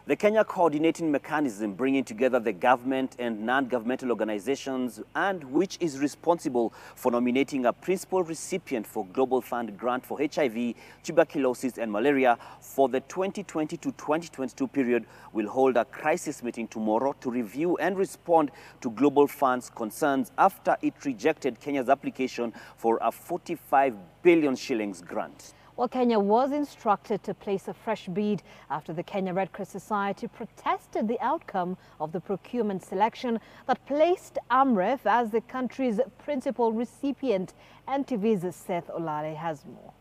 The Kenya Coordinating Mechanism, bringing together the government and non-governmental organizations, and which is responsible for nominating a principal recipient for Global Fund grant for HIV, tuberculosis and malaria for the 2020 to 2022 period, will hold a crisis meeting tomorrow to review and respond to Global Fund's concerns after it rejected Kenya's application for a 45 billion shillings grant. Well, Kenya was instructed to place a fresh bid after the Kenya Red Cross Society protested the outcome of the procurement selection that placed AMREF as the country's principal recipient. NTV's Seth Olale has more.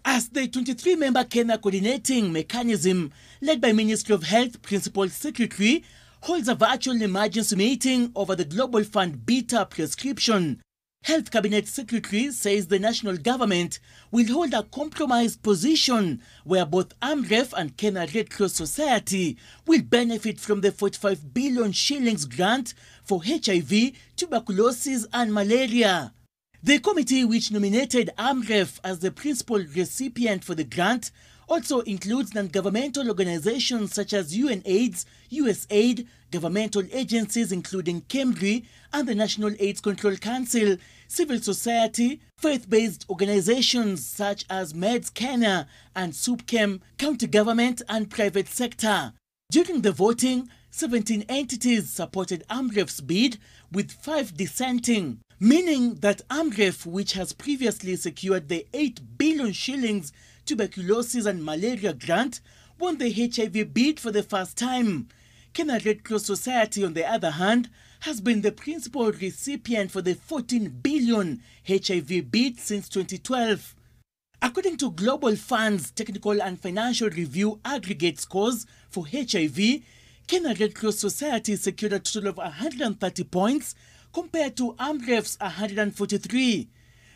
As the 23-member Kenya Coordinating Mechanism, led by Ministry of Health Principal Secretary, holds a virtual emergency meeting over the Global Fund beta prescription, Health Cabinet Secretary says the national government will hold a compromised position where both AMREF and Kenya Red Cross Society will benefit from the 45 billion shillings grant for HIV, tuberculosis and malaria. The committee which nominated AMREF as the principal recipient for the grant also includes non-governmental organizations such as UNAIDS, USAID, governmental agencies including KEMRI and the National AIDS Control Council, civil society, faith-based organizations such as Meds Kenya and SUPKEM, county government and private sector. During the voting, 17 entities supported AMREF's bid with 5 dissenting, meaning that AMREF, which has previously secured the 8 billion shillings tuberculosis and malaria grant, won the HIV bid for the first time. Kenya Red Cross Society, on the other hand, has been the principal recipient for the 14 billion HIV bid since 2012. According to Global Fund's technical and financial review aggregate scores for HIV, Kenya Red Cross Society secured a total of 130 points compared to AMREF's 143.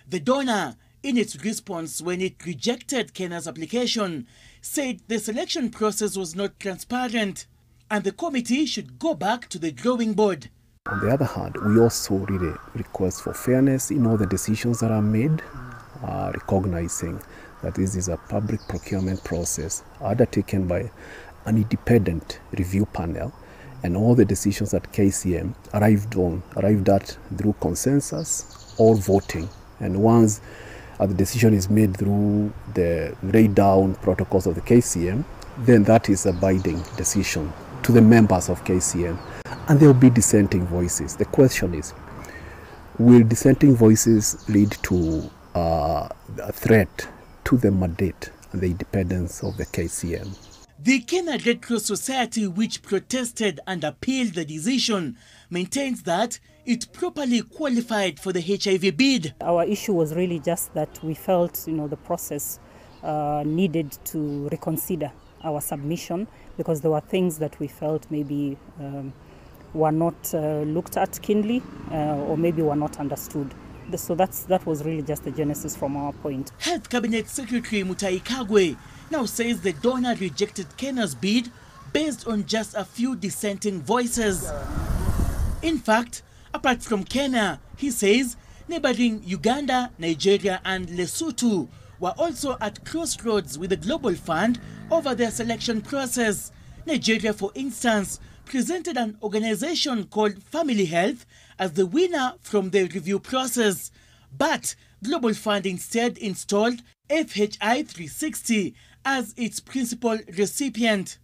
The donor, in its response when it rejected Kenya's application, said the selection process was not transparent and the committee should go back to the drawing board. On the other hand, we also really request for fairness in all the decisions that are made, recognizing that this is a public procurement process undertaken by an independent review panel, and all the decisions that KCM arrived at through consensus or voting. And once the decision is made through the laid down protocols of the KCM, then that is a binding decision to the members of KCM. And there will be dissenting voices. The question is, will dissenting voices lead to a threat to the mandate and the independence of the KCM? The Kenya Red Cross Society, which protested and appealed the decision, maintains that it properly qualified for the HIV bid. Our issue was really just that we felt, the process needed to reconsider our submission because there were things that we felt maybe were not looked at keenly or maybe were not understood. So that was really just the genesis from our point. Health Cabinet Secretary Mutahi Kagwe now says the donor rejected Kenya's bid based on just a few dissenting voices. In fact, apart from Kenya, he says neighboring Uganda, Nigeria and Lesotho were also at crossroads with the Global Fund over their selection process. Nigeria, for instance, presented an organization called Family Health as the winner from the review process. But Global Fund instead installed FHI 360 as its principal recipient.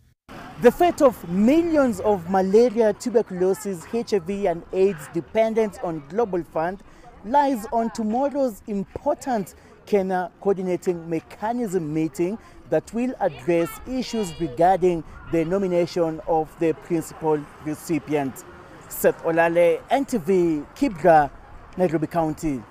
The fate of millions of malaria, tuberculosis, HIV and AIDS dependents on Global Fund lies on tomorrow's important Kenya Coordinating Mechanism meeting that will address issues regarding the nomination of the principal recipient. Seth Olale, NTV, Kibra, Nairobi County.